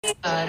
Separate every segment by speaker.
Speaker 1: I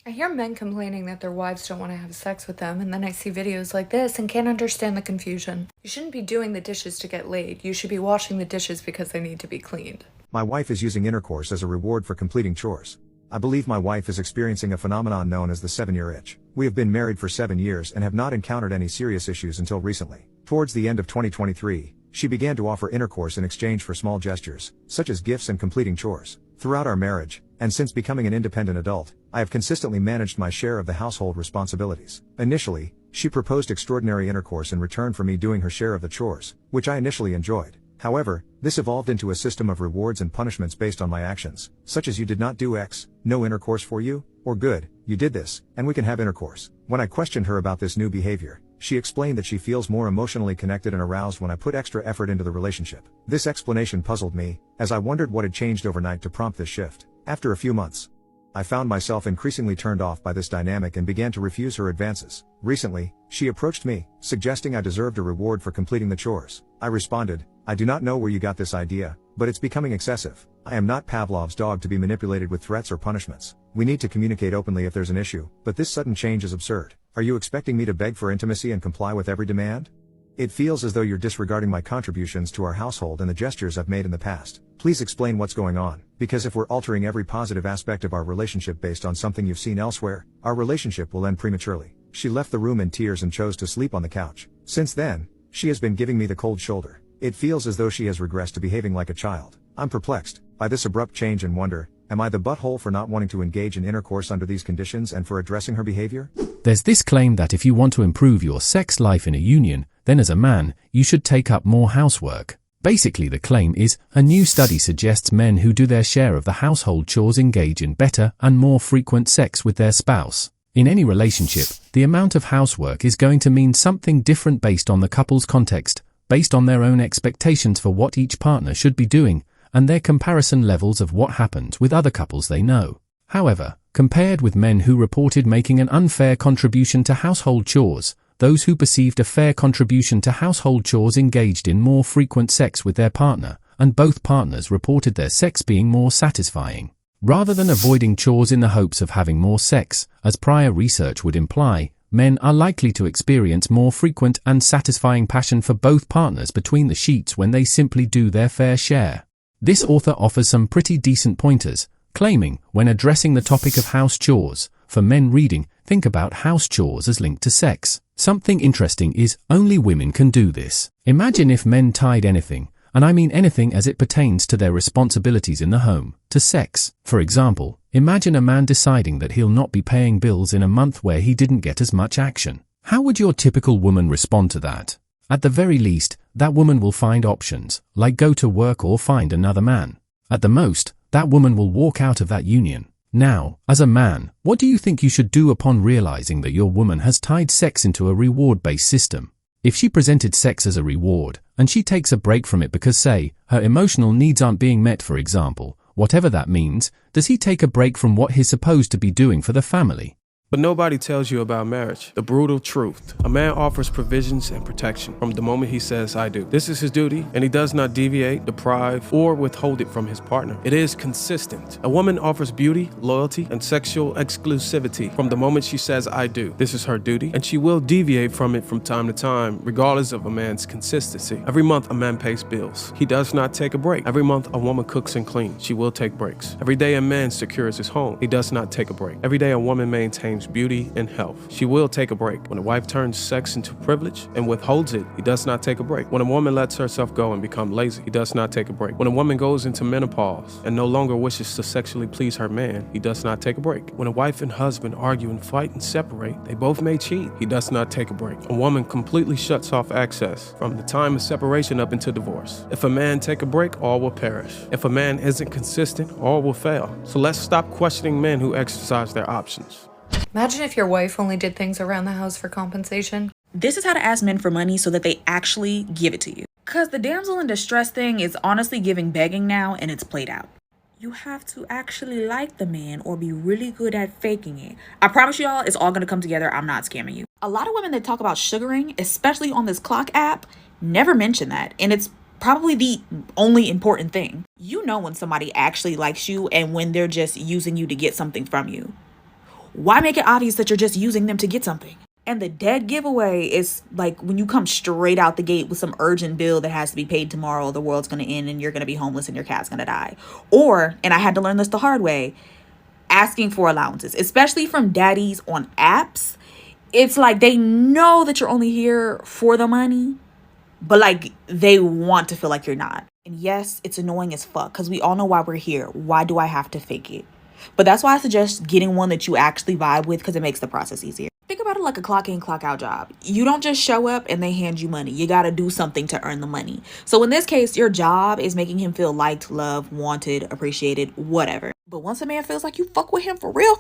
Speaker 1: hear men complaining that their wives don't want to have sex with them, and then I see videos like this and can't understand the confusion. You shouldn't be doing the dishes to get laid. You should be washing the dishes because they need to be cleaned.
Speaker 2: My wife is using intercourse as a reward for completing chores. I believe my wife is experiencing a phenomenon known as the 7-year itch. We have been married for 7 years and have not encountered any serious issues until recently. Towards the end of 2023, she began to offer intercourse in exchange for small gestures, such as gifts and completing chores. Throughout our marriage, and since becoming an independent adult, I have consistently managed my share of the household responsibilities. Initially, she proposed extraordinary intercourse in return for me doing her share of the chores, which I initially enjoyed. However, this evolved into a system of rewards and punishments based on my actions, such as you did not do X, no intercourse for you, or good, you did this, and we can have intercourse. When I questioned her about this new behavior, she explained that she feels more emotionally connected and aroused when I put extra effort into the relationship. This explanation puzzled me, as I wondered what had changed overnight to prompt this shift. After a few months, I found myself increasingly turned off by this dynamic and began to refuse her advances. Recently, she approached me, suggesting I deserved a reward for completing the chores. I responded, I do not know where you got this idea, but it's becoming excessive. I am not Pavlov's dog to be manipulated with threats or punishments. We need to communicate openly if there's an issue, but this sudden change is absurd. Are you expecting me to beg for intimacy and comply with every demand? It feels as though you're disregarding my contributions to our household and the gestures I've made in the past. Please explain what's going on, because if we're altering every positive aspect of our relationship based on something you've seen elsewhere, our relationship will end prematurely. She left the room in tears and chose to sleep on the couch. Since then, she has been giving me the cold shoulder. It feels as though she has regressed to behaving like a child. I'm perplexed by this abrupt change and wonder, am I the butthole for not wanting to engage in intercourse under these conditions and for addressing her behavior?
Speaker 3: There's this claim that if you want to improve your sex life in a union, then as a man, you should take up more housework. Basically, the claim is, a new study suggests men who do their share of the household chores engage in better and more frequent sex with their spouse. In any relationship, the amount of housework is going to mean something different based on the couple's context, based on their own expectations for what each partner should be doing, and their comparison levels of what happens with other couples they know. However, compared with men who reported making an unfair contribution to household chores, those who perceived a fair contribution to household chores engaged in more frequent sex with their partner, and both partners reported their sex being more satisfying. Rather than avoiding chores in the hopes of having more sex, as prior research would imply, men are likely to experience more frequent and satisfying passion for both partners between the sheets when they simply do their fair share. This author offers some pretty decent pointers, claiming, when addressing the topic of house chores, for men reading, think about house chores as linked to sex. Something interesting is, only women can do this. Imagine if men tied anything, and I mean anything as it pertains to their responsibilities in the home, to sex. For example, imagine a man deciding that he'll not be paying bills in a month where he didn't get as much action. How would your typical woman respond to that? At the very least, that woman will find options, like go to work or find another man. At the most, that woman will walk out of that union. Now, as a man, what do you think you should do upon realizing that your woman has tied sex into a reward-based system? If she presented sex as a reward, and she takes a break from it because, say, her emotional needs aren't being met, for example, whatever that means, does he take a break from what he's supposed to be doing for the family?
Speaker 4: But nobody tells you about marriage. The brutal truth. A man offers provisions and protection from the moment he says, I do. This is his duty, and he does not deviate, deprive, or withhold it from his partner. It is consistent. A woman offers beauty, loyalty, and sexual exclusivity from the moment she says, I do. This is her duty, and she will deviate from it from time to time, regardless of a man's consistency. Every month, a man pays bills. He does not take a break. Every month, a woman cooks and cleans. She will take breaks. Every day, a man secures his home. He does not take a break. Every day, a woman maintains beauty and health. She will take a break. When a wife turns sex into privilege and withholds it, he does not take a break. When a woman lets herself go and become lazy, he does not take a break. When a woman goes into menopause and no longer wishes to sexually please her man, he does not take a break. When a wife and husband argue and fight and separate, they both may cheat. He does not take a break. A woman completely shuts off access from the time of separation up into divorce. If a man take a break, all will perish. If a man isn't consistent, all will fail. So let's stop questioning men who exercise their options.
Speaker 1: Imagine if your wife only did things around the house for compensation.
Speaker 5: This is how to ask men for money so that they actually give it to you. Cause the damsel in distress thing is honestly giving begging now, and it's played out. You have to actually like the man or be really good at faking it. I promise y'all, it's all gonna come together. I'm not scamming you. A lot of women that talk about sugaring, especially on this clock app, never mention that. And it's probably the only important thing. You know when somebody actually likes you and when they're just using you to get something from you. Why make it obvious that you're just using them to get something? And the dead giveaway is like when you come straight out the gate with some urgent bill that has to be paid tomorrow, the world's going to end and you're going to be homeless and your cat's going to die. Or, and I had to learn this the hard way, asking for allowances, especially from daddies on apps. It's like they know that you're only here for the money, but like they want to feel like you're not. And yes, it's annoying as fuck because we all know why we're here. Why do I have to fake it? But that's why I suggest getting one that you actually vibe with because it makes the process easier. Think about it like a clock in, clock out job. You don't just show up and they hand you money. You got to do something to earn the money. So in this case, your job is making him feel liked, loved, wanted, appreciated, whatever. But once a man feels like you fuck with him for real,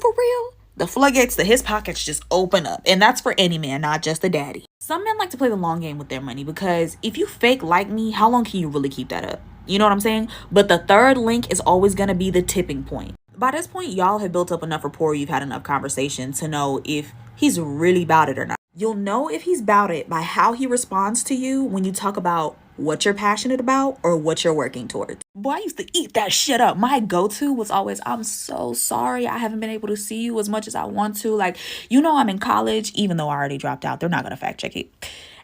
Speaker 5: the floodgates to his pockets just open up. And that's for any man, not just the daddy. Some men like to play the long game with their money because if you fake like me, how long can you really keep that up? You know what I'm saying? But the third link is always going to be the tipping point. By this point, y'all have built up enough rapport, you've had enough conversation to know if he's really about it or not. You'll know if he's about it by how he responds to you when you talk about what you're passionate about or what you're working towards. Boy, I used to eat that shit up. My go-to was always, I'm so sorry I haven't been able to see you as much as I want to. Like, you know, I'm in college, even though I already dropped out. They're not going to fact check it.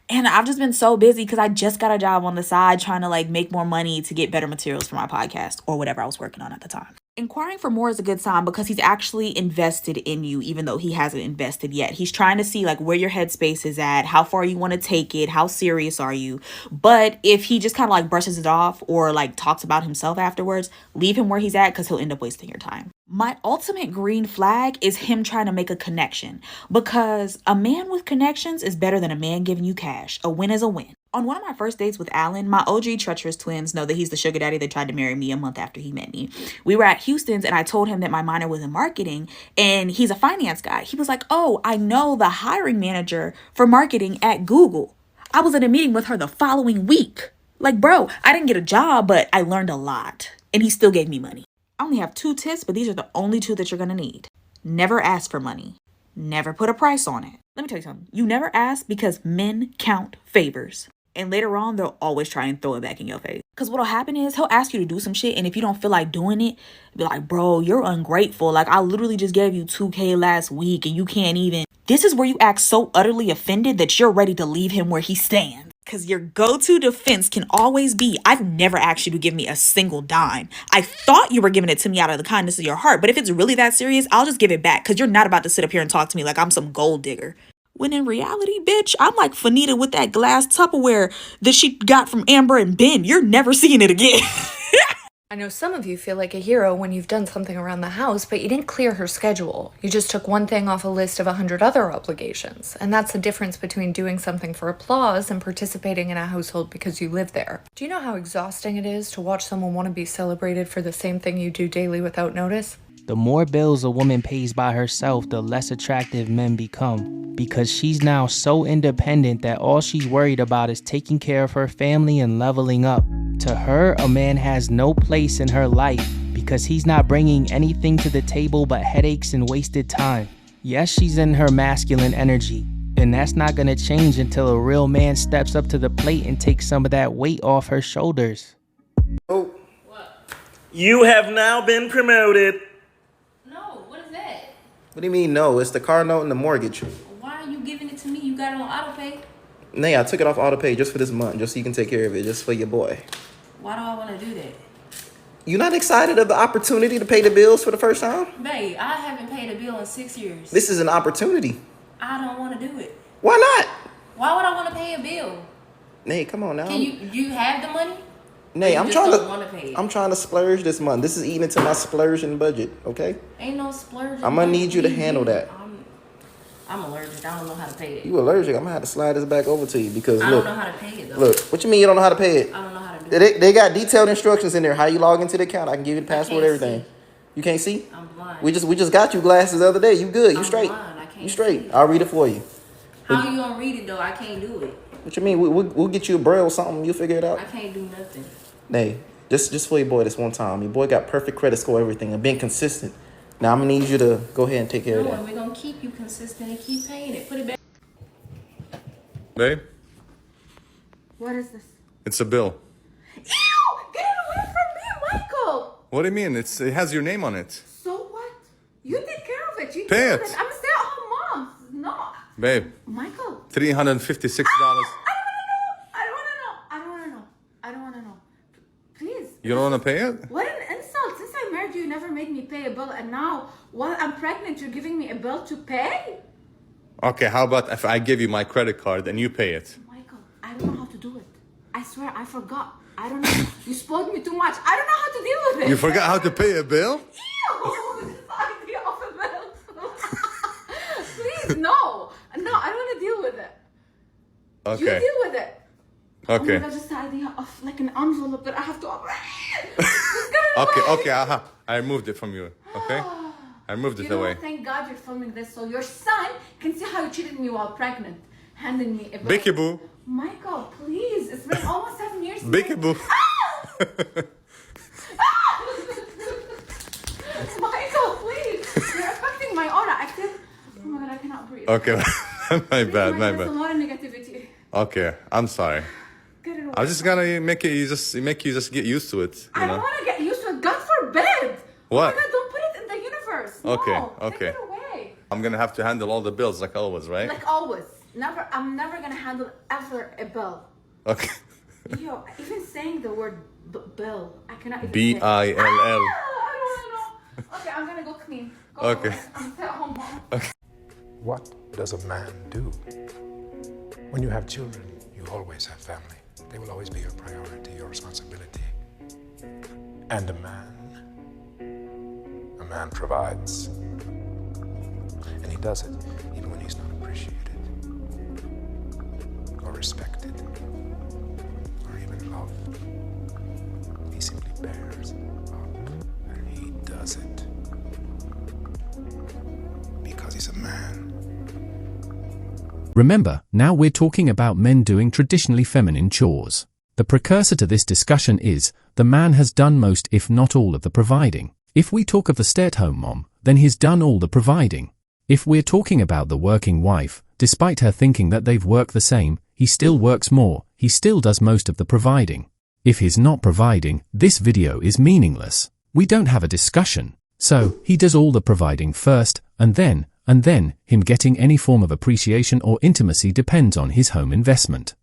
Speaker 5: And I've just been so busy because I just got a job on the side trying to like make more money to get better materials for my podcast or whatever I was working on at the time. Inquiring for more is a good sign because he's actually invested in you, even though he hasn't invested yet. He's trying to see like where your headspace is at, how far you want to take it, how serious are you. But if he just kind of like brushes it off or like talks about himself afterwards, leave him where he's at because he'll end up wasting your time. My ultimate green flag is him trying to make a connection because a man with connections is better than a man giving you cash. A win is a win. On one of my first dates with Alan, my OG treacherous twins know that he's the sugar daddy that tried to marry me a month after he met me. We were at Houston's and I told him that my minor was in marketing and he's a finance guy. He was like, oh, I know the hiring manager for marketing at Google. I was in a meeting with her the following week. Like, bro, I didn't get a job, but I learned a lot. And he still gave me money. I only have 2 tips, but these are the only 2 that you're going to need. Never ask for money. Never put a price on it. Let me tell you something. You never ask because men count favors. And later on, they'll always try and throw it back in your face. Because what'll happen is he'll ask you to do some shit. And if you don't feel like doing it, be like, bro, you're ungrateful. Like, I literally just gave you $2K last week and you can't even. This is where you act so utterly offended that you're ready to leave him where he stands. Because your go-to defense can always be, I've never asked you to give me a single dime. I thought you were giving it to me out of the kindness of your heart. But if it's really that serious, I'll just give it back. Because you're not about to sit up here and talk to me like I'm some gold digger. When in reality, bitch, I'm like Fanita with that glass Tupperware that she got from Amber and Ben. You're never seeing it again.
Speaker 1: I know some of you feel like a hero when you've done something around the house, but you didn't clear her schedule. You just took one thing off a list of 100 other obligations. And that's the difference between doing something for applause and participating in a household because you live there. Do you know how exhausting it is to watch someone want to be celebrated for the same thing you do daily without notice?
Speaker 6: The more bills a woman pays by herself, the less attractive men become. Because she's now so independent that all she's worried about is taking care of her family and leveling up. To her, a man has no place in her life because he's not bringing anything to the table but headaches and wasted time. Yes, she's in her masculine energy, and that's not gonna change until a real man steps up to the plate and takes some of that weight off her shoulders.
Speaker 7: Oh, what? You have now been promoted.
Speaker 8: No, what is that?
Speaker 7: What do you mean no? It's the car note and the mortgage.
Speaker 8: Why are you giving it to me? You got it on auto pay?
Speaker 7: Nay, I took it off auto pay just for this month, just so you can take care of it, just for your boy.
Speaker 8: Why do I want to do that?
Speaker 7: You not excited of the opportunity to pay the bills for the first time?
Speaker 8: Babe, I haven't paid a bill in 6 years.
Speaker 7: This is an opportunity.
Speaker 8: I don't want to do it.
Speaker 7: Why not?
Speaker 8: Why would I want to pay a bill?
Speaker 7: Nay, come on now.
Speaker 8: Can you have the money?
Speaker 7: Nay,
Speaker 8: I'm
Speaker 7: trying to splurge this month. This is eating into my splurging budget, okay?
Speaker 8: Ain't no splurging.
Speaker 7: I'm gonna need you to handle that.
Speaker 8: I'm allergic. I don't know how to pay it.
Speaker 7: You allergic? I'm gonna have to slide this back over to you because
Speaker 8: I
Speaker 7: look.
Speaker 8: don't know how to pay it though.
Speaker 7: Look, what you mean you don't know how to pay it?
Speaker 8: I don't know how to do it.
Speaker 7: They got detailed instructions in there. How you log into the account? I can give you the password, everything.
Speaker 8: See.
Speaker 7: You can't see?
Speaker 8: I'm blind.
Speaker 7: We just got you glasses the other day. You good? You
Speaker 8: I'm
Speaker 7: straight?
Speaker 8: blind. I can't
Speaker 7: You straight?
Speaker 8: see.
Speaker 7: I'll read it for you.
Speaker 8: How you gonna read it though? I can't do it.
Speaker 7: What you mean? We'll get you a braille or something. You'll figure it out.
Speaker 8: I can't do nothing.
Speaker 7: Hey, just for your boy this one time. Your boy got perfect credit score, everything, and been consistent. Now I'm gonna need you to go ahead and take care of
Speaker 8: No,
Speaker 7: that.
Speaker 8: and we're gonna keep you consistent and keep paying it. Put it back.
Speaker 9: Babe,
Speaker 8: What is this?
Speaker 9: it's a bill. What do you mean? It has your name on it.
Speaker 5: So what? You take care of it. You
Speaker 9: Pay
Speaker 5: deal
Speaker 9: it.
Speaker 5: with I'm a stay-at-home mom. No.
Speaker 9: Babe,
Speaker 5: Michael.
Speaker 9: $356.
Speaker 5: I don't want to know. I don't want to know. I don't want to know. Please.
Speaker 9: You don't want to pay it?
Speaker 5: What an insult. Since I married you, you never made me pay a bill. And now, while I'm pregnant, you're giving me a bill to pay?
Speaker 9: Okay, how about if I give you my credit card and you pay it?
Speaker 5: Michael, I don't know how to do it. I swear, I forgot. I don't know. You spoiled me too much. I don't know how to deal with it.
Speaker 9: You forgot how to pay a bill?
Speaker 5: Ew, this idea of a bill. Please, no. No, I don't want to deal with it.
Speaker 9: Okay.
Speaker 5: You deal with it.
Speaker 9: Okay.
Speaker 5: Oh my God, just the idea of like an envelope that I have to open.
Speaker 9: Okay, I removed it from you, okay? I removed it away.
Speaker 5: Thank God you're filming this so your son can see how you cheated me while pregnant. Handing me a bill.
Speaker 9: Bicky Boo.
Speaker 5: Michael, please. It's been almost 7 years.
Speaker 9: Bicky Boo.
Speaker 5: Michael, please. You're affecting my aura. I feel... Oh my God, I cannot breathe.
Speaker 9: Okay, my bad.
Speaker 5: There's a lot of negativity.
Speaker 9: Okay, I'm sorry.
Speaker 5: Get it away.
Speaker 9: I'm just gonna make you just get used to it.
Speaker 5: I don't want to get used to it. God forbid.
Speaker 9: What?
Speaker 5: Oh my God, don't put it in the universe.
Speaker 9: Okay,
Speaker 5: No,
Speaker 9: okay.
Speaker 5: Take it away.
Speaker 9: I'm gonna have to handle all the bills like always, right?
Speaker 5: Like always. I'm never gonna handle ever a bill.
Speaker 9: Okay.
Speaker 5: Yo, even saying the word bill, I cannot even
Speaker 9: Bill.
Speaker 5: I don't want to know. Okay, I'm gonna go clean. Go
Speaker 9: Okay.
Speaker 5: away. I'm stay at home mom.
Speaker 10: What does a man do? When you have children, you always have family. They will always be your priority, your responsibility. And a man provides. And he does it even when he's not appreciated, or respected, or even loved. He simply bears up, and he does it because he's a man.
Speaker 3: Remember, now we're talking about men doing traditionally feminine chores. The precursor to this discussion is, the man has done most if not all of the providing. If we talk of the stay-at-home mom, then he's done all the providing. If we're talking about the working wife, despite her thinking that they've worked the same, he still works more, he still does most of the providing. If he's not providing, this video is meaningless. We don't have a discussion. So, he does all the providing first, and then, him getting any form of appreciation or intimacy depends on his home investment.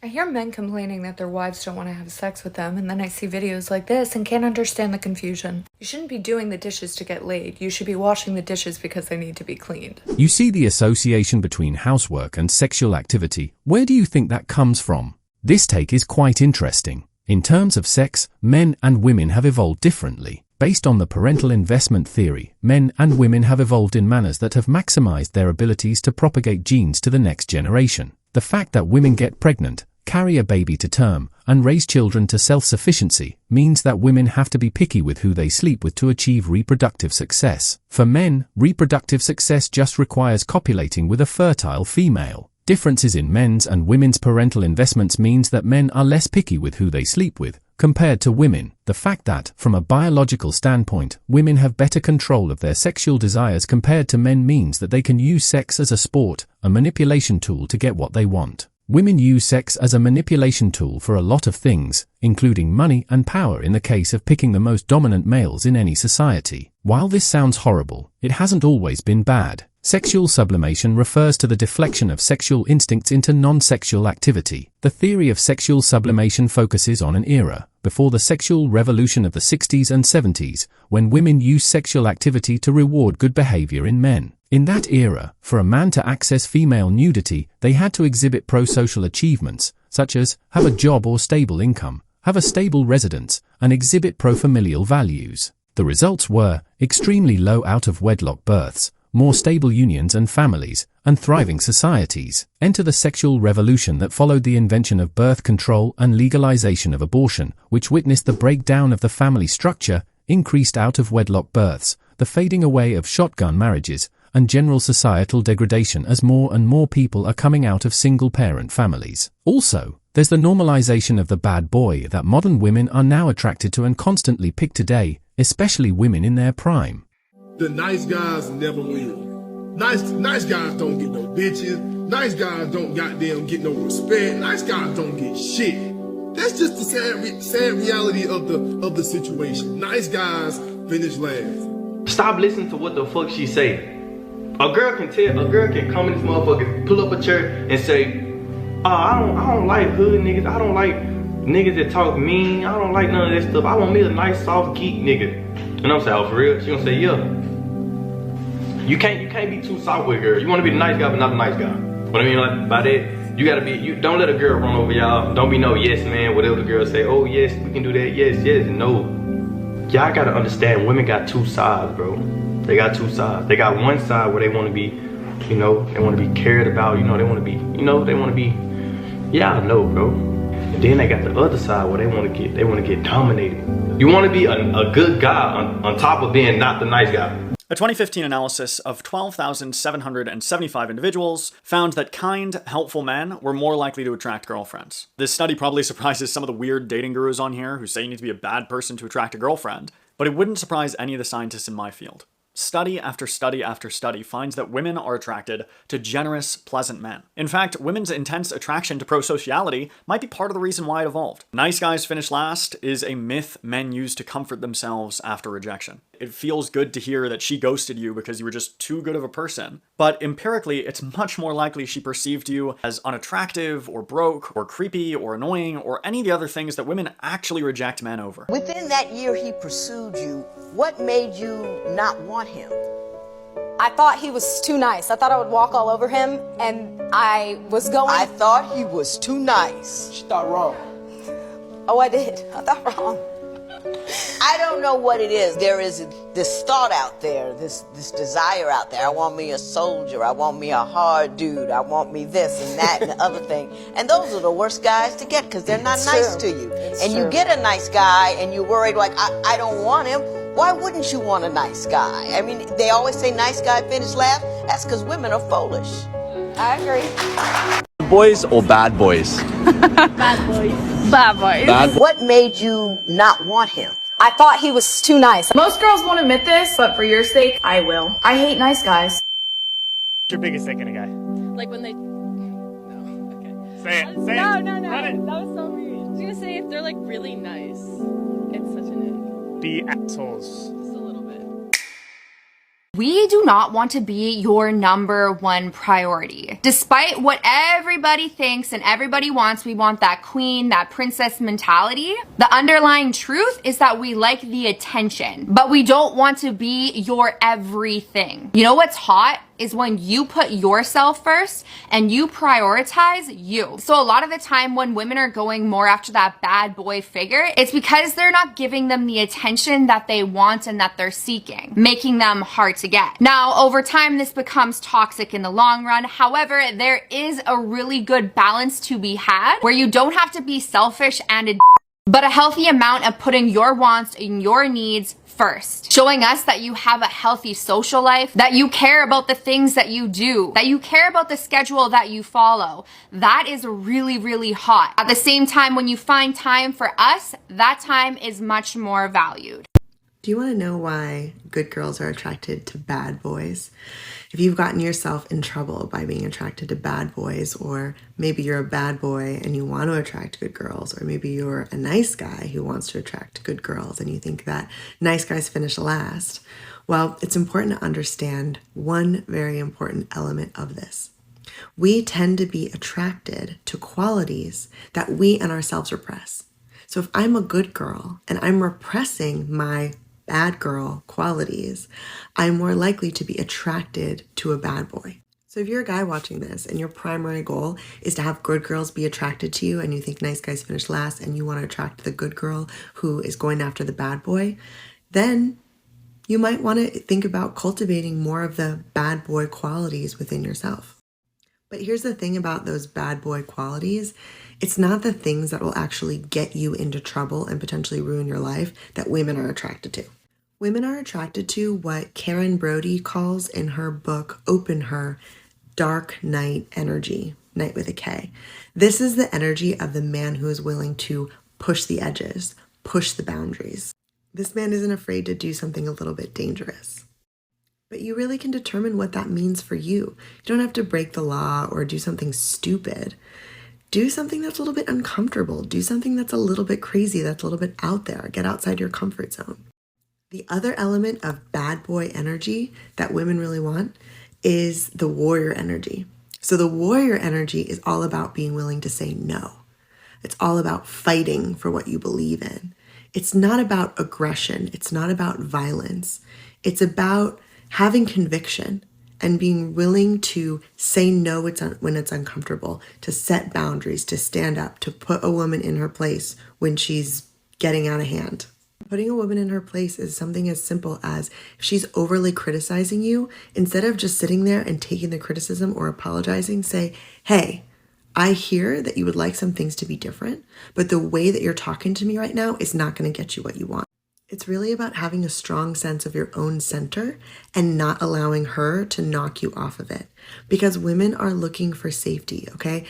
Speaker 1: I hear men complaining that their wives don't want to have sex with them, and then I see videos like this and can't understand the confusion. You shouldn't be doing the dishes to get laid. You should be washing the dishes because they need to be cleaned.
Speaker 3: You see the association between housework and sexual activity. Where do you think that comes from? This take is quite interesting. In terms of sex, men and women have evolved differently. Based on the parental investment theory, men and women have evolved in manners that have maximized their abilities to propagate genes to the next generation. The fact that women get pregnant, carry a baby to term, and raise children to self-sufficiency means that women have to be picky with who they sleep with to achieve reproductive success. For men, reproductive success just requires copulating with a fertile female. Differences in men's and women's parental investments means that men are less picky with who they sleep with, compared to women. The fact that, from a biological standpoint, women have better control of their sexual desires compared to men means that they can use sex as a sport, a manipulation tool to get what they want. Women use sex as a manipulation tool for a lot of things, including money and power in the case of picking the most dominant males in any society. While this sounds horrible, it hasn't always been bad. Sexual sublimation refers to the deflection of sexual instincts into non-sexual activity. The theory of sexual sublimation focuses on an era, before the sexual revolution of the 60s and 70s, when women used sexual activity to reward good behavior in men. In that era, for a man to access female nudity, they had to exhibit pro-social achievements, such as have a job or stable income, have a stable residence, and exhibit pro-familial values. The results were extremely low out-of-wedlock births, more stable unions and families, and thriving societies. Enter the sexual revolution that followed the invention of birth control and legalization of abortion, which witnessed the breakdown of the family structure, increased out-of-wedlock births, the fading away of shotgun marriages, and general societal degradation as more and more people are coming out of single-parent families. Also, there's the normalization of the bad boy that modern women are now attracted to and constantly pick today, especially women in their prime.
Speaker 11: The nice guys never win. Nice guys don't get no bitches. Nice guys don't goddamn get no respect. Nice guys don't get shit. That's just the sad reality of the situation. Nice guys finish last.
Speaker 12: Stop listening to what the fuck she say. A girl can come in this motherfucker, pull up a chair and say, oh, I don't like hood niggas. I don't like niggas that talk mean. I don't like none of that stuff. I want me a nice soft geek nigga. And I'm saying, oh, for real? She gonna say, yeah. You can't be too soft with a girl. You wanna be the nice guy, but not the nice guy. What I mean like by that, you gotta be, don't let a girl run over y'all. Don't be no yes man, whatever the girl say, oh yes, we can do that, yes, no. Y'all gotta understand, women got two sides, bro. They got two sides. They got one side where they wanna be, you know, they wanna be cared about, you know, they wanna be, yeah, I know, bro. And then they got the other side where they wanna get dominated. You wanna be a good guy on top of being not the nice guy.
Speaker 13: A 2015 analysis of 12,775 individuals found that kind, helpful men were more likely to attract girlfriends. This study probably surprises some of the weird dating gurus on here who say you need to be a bad person to attract a girlfriend, but it wouldn't surprise any of the scientists in my field. Study after study after study finds that women are attracted to generous, pleasant men. In fact, women's intense attraction to prosociality might be part of the reason why it evolved. Nice guys finish last is a myth men use to comfort themselves after rejection. It feels good to hear that she ghosted you because you were just too good of a person. But empirically, it's much more likely she perceived you as unattractive or broke or creepy or annoying or any of the other things that women actually reject men over.
Speaker 14: Within that year he pursued you, what made you not want him?
Speaker 15: I thought he was too nice. I thought I would walk all over him, and I
Speaker 14: thought he was too nice.
Speaker 15: She thought wrong. Oh, I did. I thought wrong.
Speaker 14: I don't know what it is. There is this thought out there, this desire out there. I want me a soldier. I want me a hard dude. I want me this and that and the other thing. And those are the worst guys to get because they're not nice to you. You get a nice guy and you're worried like, I don't want him. Why wouldn't you want a nice guy? I mean, they always say nice guy finish last. That's because women are foolish.
Speaker 15: I agree.
Speaker 16: Boys or bad boys?
Speaker 15: Bad boys. Bad boys.
Speaker 14: What made you not want him?
Speaker 15: I thought he was too nice. Most girls won't admit this, but for your sake, I will. I hate nice guys.
Speaker 17: What's your biggest thing in a guy?
Speaker 18: Like when they... No, okay.
Speaker 17: Say it.
Speaker 18: No.
Speaker 17: Run it.
Speaker 18: That was so weird. I was gonna say if they're like really nice, it's such an ick.
Speaker 17: Be assholes.
Speaker 18: Just a little bit.
Speaker 19: We do not want to be your number one priority. Despite what everybody thinks and everybody wants, we want that queen, that princess mentality. The underlying truth is that we like the attention, but we don't want to be your everything. You know what's hot? Is when you put yourself first and you prioritize you. So a lot of the time when women are going more after that bad boy figure, it's because they're not giving them the attention that they want and that they're seeking, making them hard to get. Now, over time, this becomes toxic in the long run. However, there is a really good balance to be had where you don't have to be selfish and but a healthy amount of putting your wants and your needs first, showing us that you have a healthy social life, that you care about the things that you do, that you care about the schedule that you follow. That is really, really hot. At the same time, when you find time for us, that time is much more valued.
Speaker 20: Do you want to know why good girls are attracted to bad boys? If you've gotten yourself in trouble by being attracted to bad boys, or maybe you're a bad boy and you want to attract good girls, or maybe you're a nice guy who wants to attract good girls and you think that nice guys finish last, well, it's important to understand one very important element of this. We tend to be attracted to qualities that we and ourselves repress. So if I'm a good girl and I'm repressing my bad girl qualities, I'm more likely to be attracted to a bad boy. So if you're a guy watching this and your primary goal is to have good girls be attracted to you and you think nice guys finish last and you want to attract the good girl who is going after the bad boy, then you might want to think about cultivating more of the bad boy qualities within yourself. But here's the thing about those bad boy qualities. It's not the things that will actually get you into trouble and potentially ruin your life that women are attracted to. Women are attracted to what Karen Brody calls in her book, Open Her, dark night energy, night with a K. This is the energy of the man who is willing to push the edges, push the boundaries. This man isn't afraid to do something a little bit dangerous. But you really can determine what that means for you. You don't have to break the law or do something stupid. Do something that's a little bit uncomfortable. Do something that's a little bit crazy, that's a little bit out there. Get outside your comfort zone. The other element of bad boy energy that women really want is the warrior energy. So the warrior energy is all about being willing to say no. It's all about fighting for what you believe in. It's not about aggression. It's not about violence. It's about having conviction and being willing to say no when it's uncomfortable, to set boundaries, to stand up, to put a woman in her place when she's getting out of hand. Putting a woman in her place is something as simple as if she's overly criticizing you, instead of just sitting there and taking the criticism or apologizing, say, hey, I hear that you would like some things to be different, but the way that you're talking to me right now is not going to get you what you want. It's really about having a strong sense of your own center and not allowing her to knock you off of it. Because women are looking for safety, okay?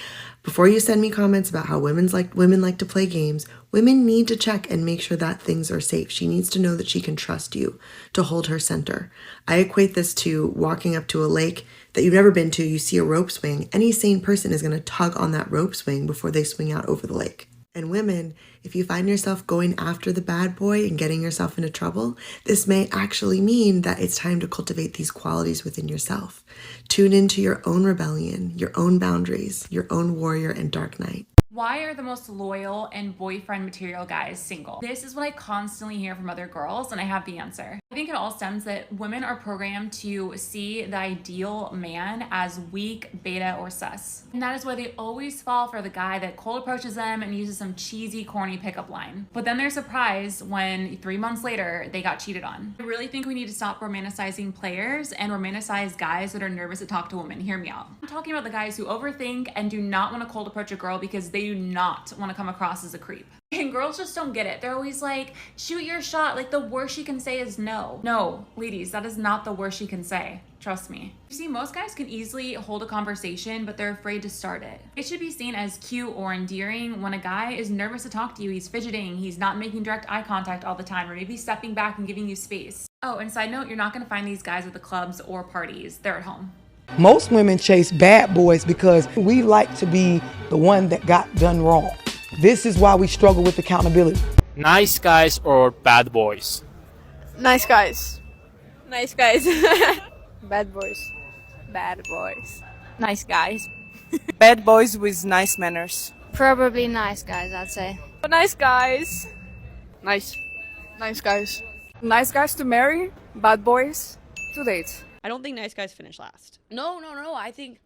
Speaker 20: Before you send me comments about how women like to play games, women need to check and make sure that things are safe. She needs to know that she can trust you to hold her center. I equate this to walking up to a lake that you've never been to, you see a rope swing. Any sane person is going to tug on that rope swing before they swing out over the lake. And women, if you find yourself going after the bad boy and getting yourself into trouble, this may actually mean that it's time to cultivate these qualities within yourself. Tune into your own rebellion, your own boundaries, your own warrior and dark knight.
Speaker 5: Why are the most loyal and boyfriend material guys single? This is what I constantly hear from other girls, and I have the answer. I think it all stems that women are programmed to see the ideal man as weak, beta, or sus. And that is why they always fall for the guy that cold approaches them and uses some cheesy, corny pickup line. But then they're surprised when 3 months later, they got cheated on. I really think we need to stop romanticizing players and romanticize guys that are nervous to talk to women. Hear me out. I'm talking about the guys who overthink and do not want to cold approach a girl because they do not want to come across as a creep. And girls just don't get it. They're always like, shoot your shot. Like, the worst she can say is no. No, ladies, that is not the worst she can say. Trust me. You see, most guys can easily hold a conversation, but they're afraid to start it. It should be seen as cute or endearing when a guy is nervous to talk to you. He's fidgeting, he's not making direct eye contact all the time, or maybe stepping back and giving you space. Oh, and side note, you're not gonna find these guys at the clubs or parties. They're at home.
Speaker 16: Most women chase bad boys because we like to be the one that got done wrong. This is why we struggle with accountability.
Speaker 17: Nice guys or bad boys?
Speaker 18: Nice guys. Nice guys. Bad boys. Bad boys. Nice guys.
Speaker 21: Bad boys with nice manners.
Speaker 18: Probably nice guys, I'd say.
Speaker 21: Nice guys.
Speaker 18: Nice. Nice guys.
Speaker 21: Nice guys to marry, bad boys to date.
Speaker 22: I don't think nice guys finish last. No. I think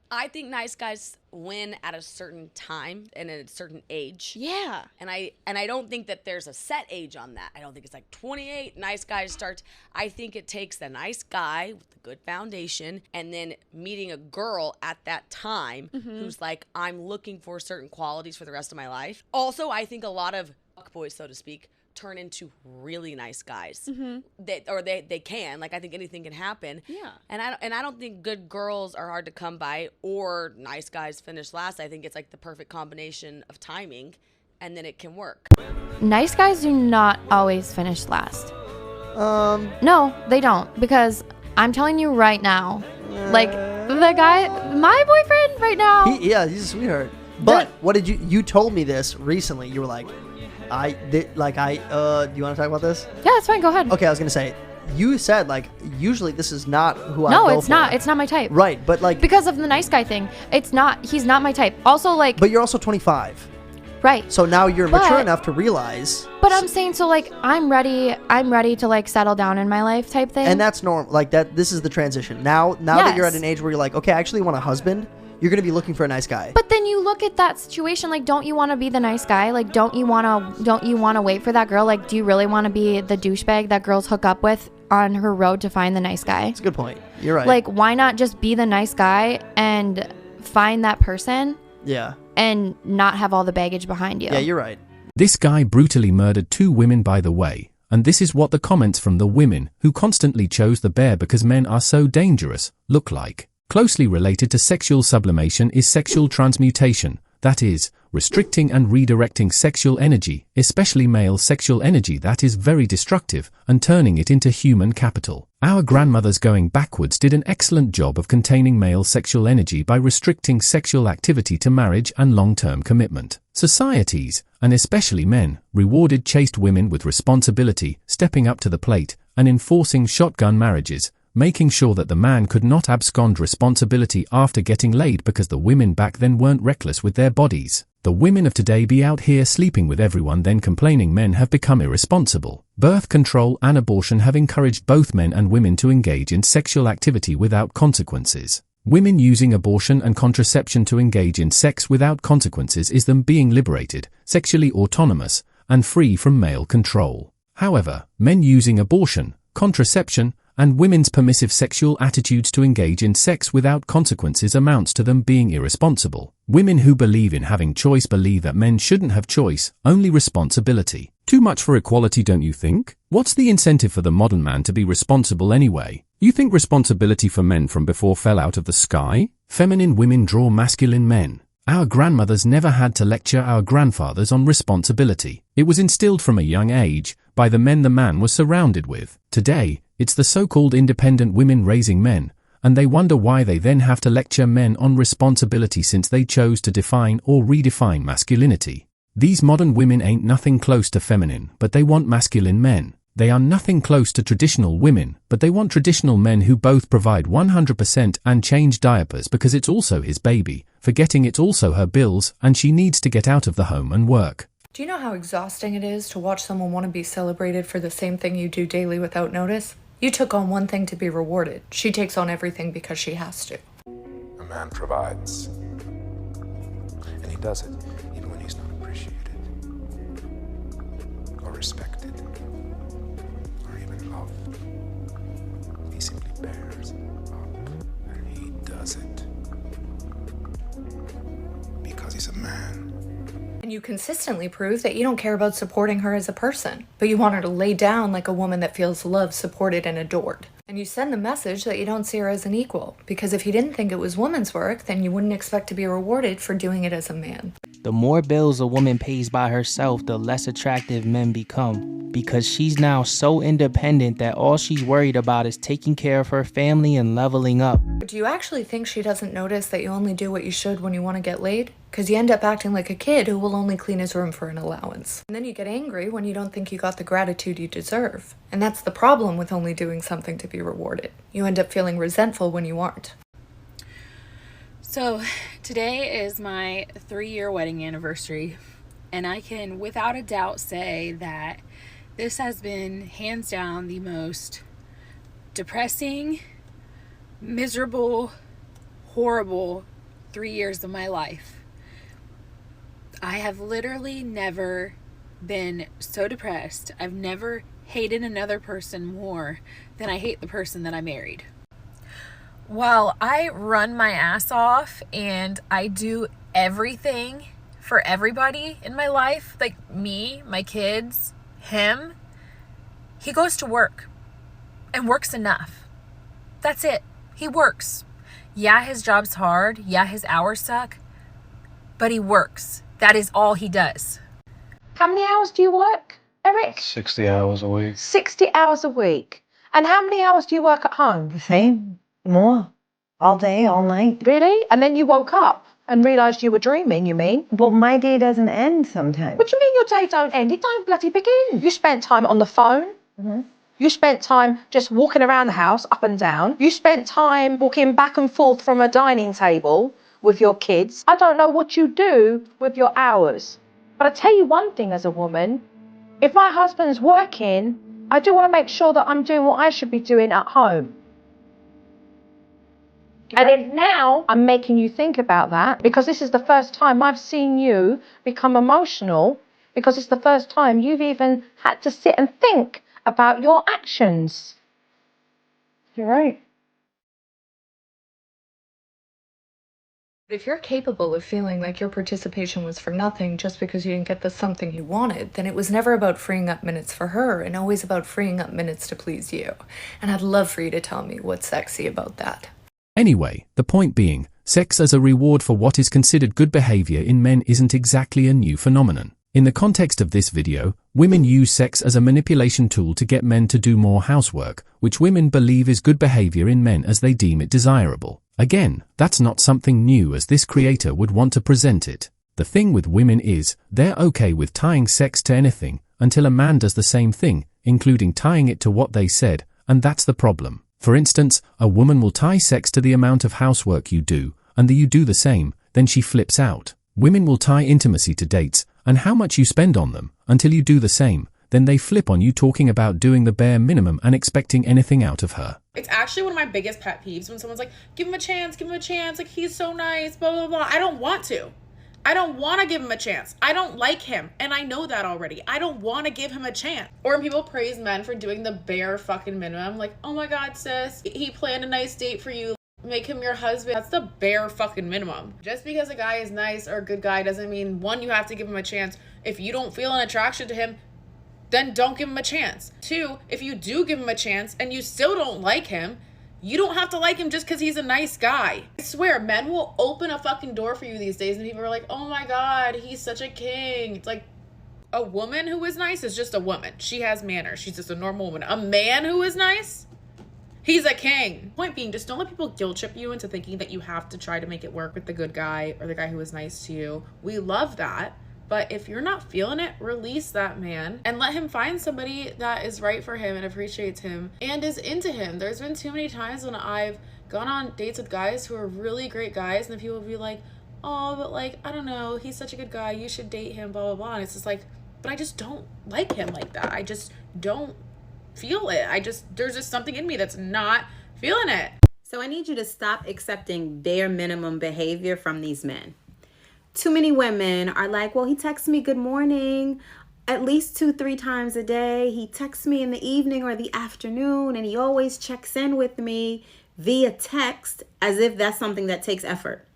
Speaker 22: nice guys win at a certain time and at a certain age. Yeah. And I don't think that there's a set age on that. I don't think it's like 28, nice guys start. I think it takes the nice guy with a good foundation and then meeting a girl at that time who's like, I'm looking for certain qualities for the rest of my life. Also, I think a lot of fuckboys, so to speak, turn into really nice guys. They can. Like, I think anything can happen. Yeah. And I don't think good girls are hard to come by or nice guys finish last. I think it's like the perfect combination of timing, and then it can work.
Speaker 19: Nice guys do not always finish last. No, they don't, because I'm telling you right now, like, the guy, my boyfriend right now.
Speaker 23: He's a sweetheart. But what did you told me this recently. You were like, do you want to talk about this?
Speaker 19: Yeah, it's fine. Go ahead.
Speaker 23: Okay, I was going to say, you said, like, usually this is not who I go for.
Speaker 19: No, it's not. It's not my type.
Speaker 23: Right, but, like...
Speaker 19: Because of the nice guy thing. He's not my type. Also, like...
Speaker 23: But you're also 25.
Speaker 19: Right.
Speaker 23: So now you're mature enough to realize...
Speaker 19: But I'm saying, so, like, I'm ready to, like, settle down in my life type thing.
Speaker 23: And that's normal. Like, this is the transition. Now that you're at an age where you're like, okay, I actually want a husband... You're going to be looking for a nice guy.
Speaker 19: But then you look at that situation, like, don't you want to be the nice guy? Like, don't you want to wait for that girl? Like, do you really want to be the douchebag that girls hook up with on her road to find the nice guy?
Speaker 23: That's a good point. You're right.
Speaker 19: Like, why not just be the nice guy and find that person?
Speaker 23: Yeah.
Speaker 19: And not have all the baggage behind you.
Speaker 23: Yeah, you're right.
Speaker 3: This guy brutally murdered 2 women, by the way. And this is what the comments from the women, who constantly chose the bear because men are so dangerous, look like. Closely related to sexual sublimation is sexual transmutation, that is, restricting and redirecting sexual energy, especially male sexual energy that is very destructive, and turning it into human capital. Our grandmothers going backwards did an excellent job of containing male sexual energy by restricting sexual activity to marriage and long-term commitment. Societies, and especially men, rewarded chaste women with responsibility, stepping up to the plate, and enforcing shotgun marriages, making sure that the man could not abscond responsibility after getting laid because the women back then weren't reckless with their bodies. The women of today be out here sleeping with everyone then complaining men have become irresponsible. Birth control and abortion have encouraged both men and women to engage in sexual activity without consequences. Women using abortion and contraception to engage in sex without consequences is them being liberated, sexually autonomous, and free from male control. However, men using abortion, contraception, and women's permissive sexual attitudes to engage in sex without consequences amounts to them being irresponsible. Women who believe in having choice believe that men shouldn't have choice, only responsibility. Too much for equality, don't you think? What's the incentive for the modern man to be responsible anyway? You think responsibility for men from before fell out of the sky? Feminine women draw masculine men. Our grandmothers never had to lecture our grandfathers on responsibility. It was instilled from a young age by the men the man was surrounded with. Today, it's the so-called independent women raising men, and they wonder why they then have to lecture men on responsibility since they chose to define or redefine masculinity. These modern women ain't nothing close to feminine, but they want masculine men. They are nothing close to traditional women, but they want traditional men who both provide 100% and change diapers because it's also his baby, forgetting it's also her bills and she needs to get out of the home and work.
Speaker 1: Do you know how exhausting it is to watch someone want to be celebrated for the same thing you do daily without notice? You took on one thing to be rewarded. She takes on everything because she has to.
Speaker 10: A man provides. And he does it even when he's not appreciated or respected or even loved. He simply bears up and he does it because he's a man.
Speaker 1: And you consistently prove that you don't care about supporting her as a person, but you want her to lay down like a woman that feels loved, supported, and adored. And you send the message that you don't see her as an equal, because if you didn't think it was woman's work, then you wouldn't expect to be rewarded for doing it as a man.
Speaker 2: The more bills a woman pays by herself, the less attractive men become, because she's now so independent that all she's worried about is taking care of her family and leveling up.
Speaker 1: But do you actually think she doesn't notice that you only do what you should when you want to get laid? Because you end up acting like a kid who will only clean his room for an allowance. And then you get angry when you don't think you got the gratitude you deserve. And that's the problem with only doing something to be rewarded. You end up feeling resentful when you aren't.
Speaker 18: So today is my 3-year wedding anniversary, and I can without a doubt say that this has been hands down the most depressing, miserable, horrible 3 years of my life. I have literally never been so depressed. I've never hated another person more than I hate the person that I married. While I run my ass off and I do everything for everybody in my life, like me, my kids, him, he goes to work and works enough. That's it. He works. Yeah, his job's hard. Yeah, his hours suck, but he works. That is all he does.
Speaker 4: How many hours do you work, Eric?
Speaker 12: 60 hours a week.
Speaker 4: 60 hours a week. And how many hours do you work at home?
Speaker 6: The same. More. All day, all night.
Speaker 4: Really? And then you woke up and realised you were dreaming, you mean?
Speaker 6: But my day doesn't end sometimes.
Speaker 4: What do you mean your day don't end? It don't bloody begin. You spent time on the phone.
Speaker 6: Mm-hmm.
Speaker 4: You spent time just walking around the house, up and down. You spent time walking back and forth from a dining table with your kids. I don't know what you do with your hours. But I tell you one thing as a woman, if my husband's working, I do want to make sure that I'm doing what I should be doing at home. And if now I'm making you think about that, because this is the first time I've seen you become emotional, because it's the first time you've even had to sit and think about your actions. You're right.
Speaker 1: If you're capable of feeling like your participation was for nothing just because you didn't get the something you wanted, then it was never about freeing up minutes for her and always about freeing up minutes to please you. And I'd love for you to tell me what's sexy about that.
Speaker 3: Anyway, the point being, sex as a reward for what is considered good behavior in men isn't exactly a new phenomenon. In the context of this video, Women use sex as a manipulation tool to get men to do more housework, which women believe is good behavior in men as they deem it desirable. Again, that's not something new as this creator would want to present it. The thing with women is, they're okay with tying sex to anything, until a man does the same thing, including tying it to what they said, and that's the problem. For instance, a woman will tie sex to the amount of housework you do, and you do the same, then she flips out. Women will tie intimacy to dates, and how much you spend on them, until you do the same, then they flip on you talking about doing the bare minimum and expecting anything out of her.
Speaker 5: It's actually one of my biggest pet peeves when someone's like, give him a chance, like he's so nice, blah, blah, blah. I don't want to. I don't want to give him a chance. I don't like him, and I know that already. I don't want to give him a chance. Or when people praise men for doing the bare fucking minimum, like, oh my god, sis, he planned a nice date for you. Make him your husband. That's the bare fucking minimum. Just because a guy is nice or a good guy doesn't mean, one, you have to give him a chance. If you don't feel an attraction to him, then don't give him a chance. Two, if you do give him a chance and you still don't like him, you don't have to like him just because he's a nice guy. I swear, men will open a fucking door for you these days and people are like, oh my god, he's such a king. It's like, a woman who is nice is just a woman. She has manners. She's just a normal woman. A man who is nice, he's a king. Point being, just don't let people guilt trip you into thinking that you have to try to make it work with the good guy or the guy who is nice to you. We love that. But if you're not feeling it, release that man and let him find somebody that is right for him and appreciates him and is into him. There's been too many times when I've gone on dates with guys who are really great guys and the people will be like, oh, but like, I don't know, he's such a good guy, you should date him, blah, blah, blah. And it's just like, but I just don't like him like that. I just don't feel it. There's just something in me that's not feeling it.
Speaker 7: So I need you to stop accepting bare minimum behavior from these men. Too many women are like, well, he texts me good morning at least 2-3 times a day. He texts me in the evening or the afternoon, and he always checks in with me via text, as if that's something that takes effort,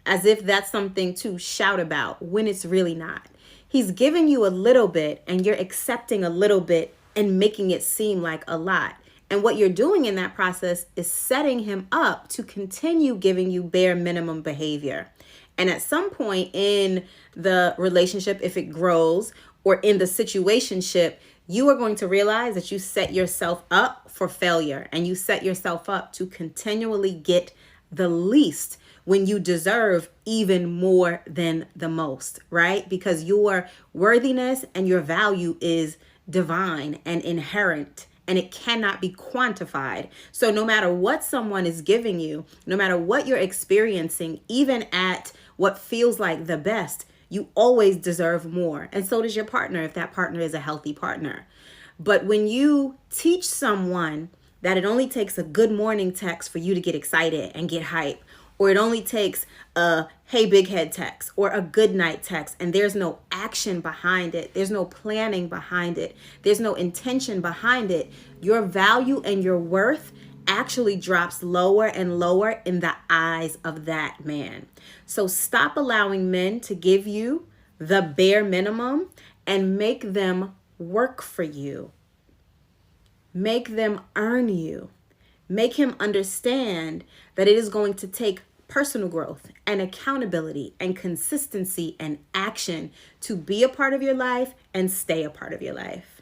Speaker 7: as if that's something to shout about when it's really not. He's giving you a little bit and you're accepting a little bit and making it seem like a lot. And what you're doing in that process is setting him up to continue giving you bare minimum behavior. And at some point in the relationship, if it grows, or in the situationship, you are going to realize that you set yourself up for failure and you set yourself up to continually get the least when you deserve even more than the most, right? Because your worthiness and your value is divine and inherent, and it cannot be quantified. So no matter what someone is giving you, no matter what you're experiencing, even at what feels like the best, you always deserve more. And so does your partner, if that partner is a healthy partner. But when you teach someone that it only takes a good morning text for you to get excited and get hype, or it only takes a hey big head text or a good night text, and there's no action behind it, there's no planning behind it, there's no intention behind it, your value and your worth actually drops lower and lower in the eyes of that man. So stop allowing men to give you the bare minimum and make them work for you. Make them earn you. Make him understand that it is going to take personal growth and accountability and consistency and action to be a part of your life and stay a part of your life.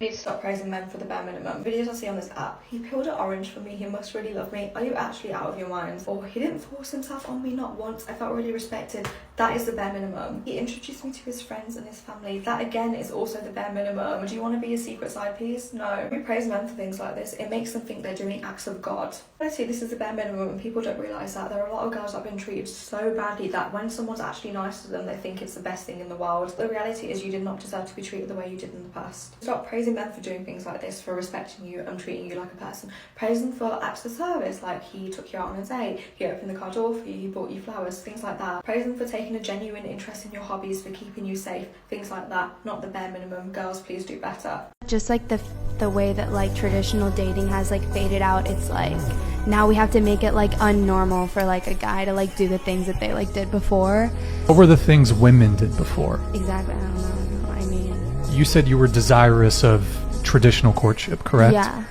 Speaker 8: You need to stop praising men for the bare minimum. Videos I see on this app, he peeled an orange for me, he must really love me. Are you actually out of your mind? Or he didn't force himself on me not once, I felt really respected. That is the bare minimum. He introduced me to his friends and his family. That again is also the bare minimum. Do you want to be a secret side piece? No. We praise men for things like this. It makes them think they're doing acts of God. I see this is the bare minimum and people don't realise that. There are a lot of girls that have been treated so badly that when someone's actually nice to them, they think it's the best thing in the world. The reality is you did not deserve to be treated the way you did in the past. Stop praising men for doing things like this, for respecting you and treating you like a person. Praise them for acts of service, like he took you out on a date, he opened the car door for you, he bought you flowers, things like that. Praise them for taking a genuine interest in your hobbies, for keeping you safe, things like that. Not the bare minimum. Girls, please do better.
Speaker 9: Just like the way that like traditional dating has like faded out, it's like now we have to make it like unnormal for like a guy to like do the things that they like did before.
Speaker 24: What were the things women did before?
Speaker 9: Exactly. I don't know. I mean,
Speaker 24: You said you were desirous of traditional courtship, correct?
Speaker 9: Yeah.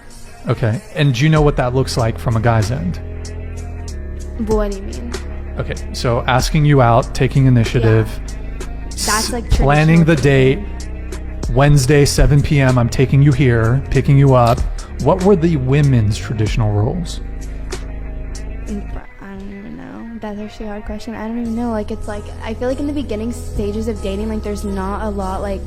Speaker 24: Okay. And do you know what that looks like from a guy's end?
Speaker 9: What do you mean?
Speaker 24: Okay, so asking you out, taking initiative,
Speaker 9: That's like
Speaker 24: planning the date, Wednesday, 7 p.m., I'm taking you here, picking you up. What were the women's traditional roles?
Speaker 9: I don't even know. That's actually a hard question. I don't even know. Like, it's like, I feel like in the beginning stages of dating, like, there's not a lot, like,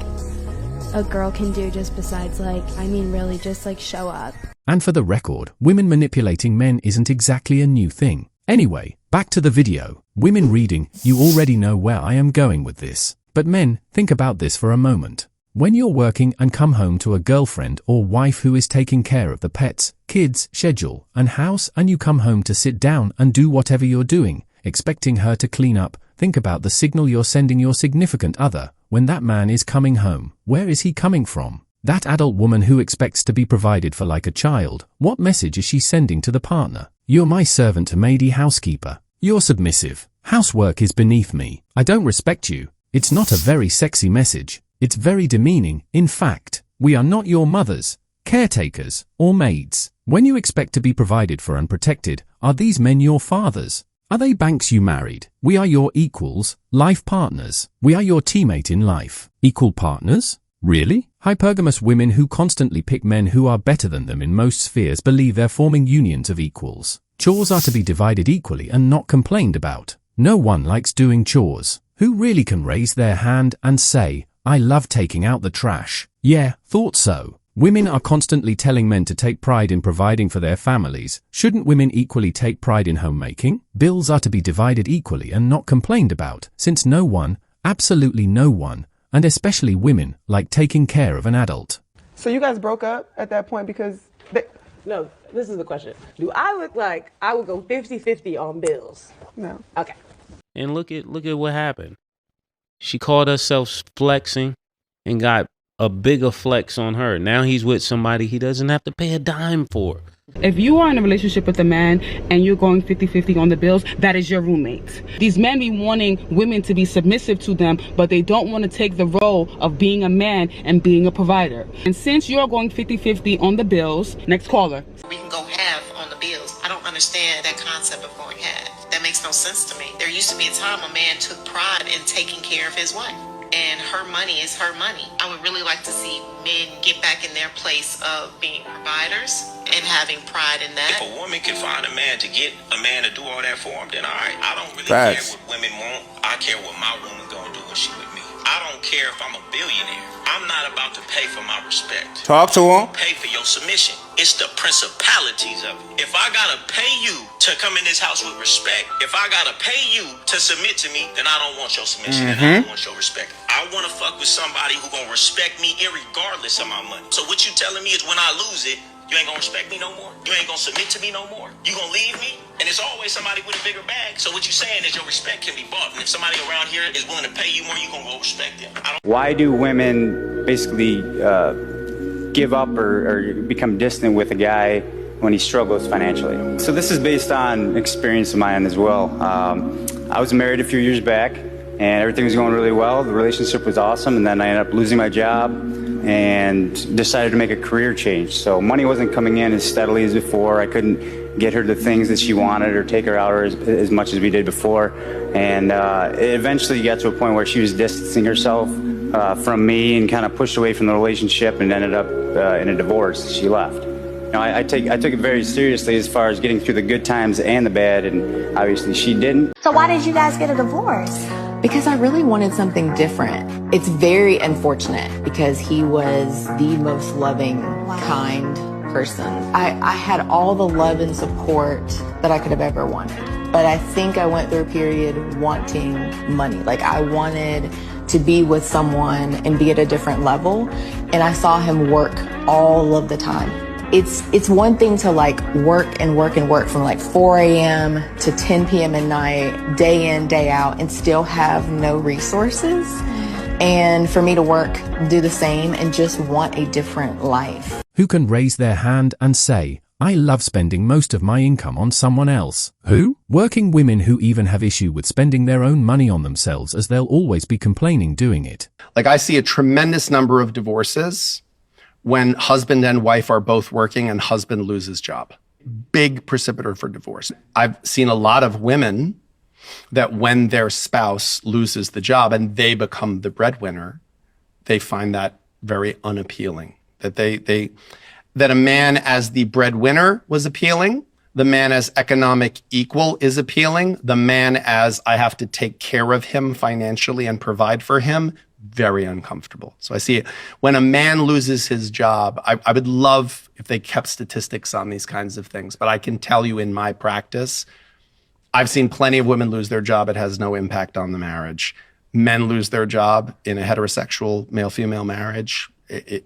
Speaker 9: a girl can do just besides, like, I mean, really just, like, show up.
Speaker 3: And for the record, women manipulating men isn't exactly a new thing. Anyway, back to the video. Women reading, you already know where I am going with this. But men, think about this for a moment. When you're working and come home to a girlfriend or wife who is taking care of the pets, kids, schedule, and house, and you come home to sit down and do whatever you're doing, expecting her to clean up, think about the signal you're sending your significant other. When that man is coming home, where is he coming from? That adult woman who expects to be provided for like a child, what message is she sending to the partner? You're my servant maidy housekeeper. You're submissive. Housework is beneath me. I don't respect you. It's not a very sexy message. It's very demeaning. In fact, we are not your mothers, caretakers, or maids. When you expect to be provided for and protected, are these men your fathers? Are they banks you married? We are your equals, life partners. We are your teammate in life. Equal partners? Really? Hypergamous women who constantly pick men who are better than them in most spheres believe they're forming unions of equals. Chores are to be divided equally and not complained about. No one likes doing chores. Who really can raise their hand and say, I love taking out the trash? Yeah, thought so. Women are constantly telling men to take pride in providing for their families. Shouldn't women equally take pride in homemaking? Bills are to be divided equally and not complained about, since no one, absolutely no one, and especially women, like taking care of an adult.
Speaker 11: So you guys broke up at that point because
Speaker 13: No, this is the question. Do I look like I would go 50-50 on bills?
Speaker 11: No.
Speaker 13: Okay.
Speaker 14: And look at what happened. She called herself flexing and got a bigger flex on her. Now he's with somebody he doesn't have to pay a dime for.
Speaker 15: If you are in a relationship with a man and you're going 50-50 on the bills, that is your roommate. These men be wanting women to be submissive to them, but they don't want to take the role of being a man and being a provider. And since you're going 50-50 on the bills, next caller.
Speaker 25: We can go half on the bills. I don't understand that concept of going half. That makes no sense to me. There used to be a time a man took pride in taking care of his wife. And her money is her money. I would really like to see men get back in their place of being providers and having pride in that.
Speaker 26: If a woman can find a man to get a man to do all that for him, then all right. I don't really care what women want. I care what my woman gonna do when she with me. I don't care if I'm a billionaire. I'm not about to pay for my respect.
Speaker 27: Talk to him.
Speaker 26: Pay for your submission. It's the principalities of it. If I gotta pay you to come in this house with respect, if I gotta pay you to submit to me, then I don't want your submission and I don't want your respect. I wanna fuck with somebody who gonna respect me irregardless of my money. So what you telling me is when I lose it, you ain't gonna respect me no more? You ain't gonna submit to me no more? You gonna leave me? And it's always somebody with a bigger bag. So what you saying is your respect can be bought. And if somebody around here is willing to pay you more, you gonna go respect them.
Speaker 28: Why do women basically give up or become distant with a guy when he struggles financially? So this is based on experience of mine as well. I was married a few years back and everything was going really well. The relationship was awesome, and then I ended up losing my job and decided to make a career change. So money wasn't coming in as steadily as before. I couldn't get her the things that she wanted or take her out as much as we did before. And it eventually got to a point where she was distancing herself from me and kind of pushed away from the relationship and ended up in a divorce. She left. You know, I took it very seriously as far as getting through the good times and the bad, and obviously she didn't.
Speaker 29: So why did you guys get a divorce?
Speaker 30: Because I really wanted something different. It's very unfortunate because he was the most loving, kind person. I had all the love and support that I could have ever wanted. But I think I went through a period wanting money. Like I wanted to be with someone and be at a different level. And I saw him work all of the time. It's one thing to like work from like 4 a.m. to 10 p.m. at night, day in, day out, and still have no resources. And for me to work, do the same, and just want a different life.
Speaker 3: Who can raise their hand and say, I love spending most of my income on someone else? Who? Working women who even have issue with spending their own money on themselves, as they'll always be complaining doing it.
Speaker 31: Like I see a tremendous number of divorces when husband and wife are both working and husband loses job. Big precipitator for divorce. I've seen a lot of women that when their spouse loses the job and they become the breadwinner, they find that very unappealing. That a man as the breadwinner was appealing. The man as economic equal is appealing. The man as I have to take care of him financially and provide for him, very uncomfortable. So I see it. When a man loses his job, I would love if they kept statistics on these kinds of things. But I can tell you in my practice, I've seen plenty of women lose their job. It has no impact on the marriage. Men lose their job in a heterosexual male-female marriage. It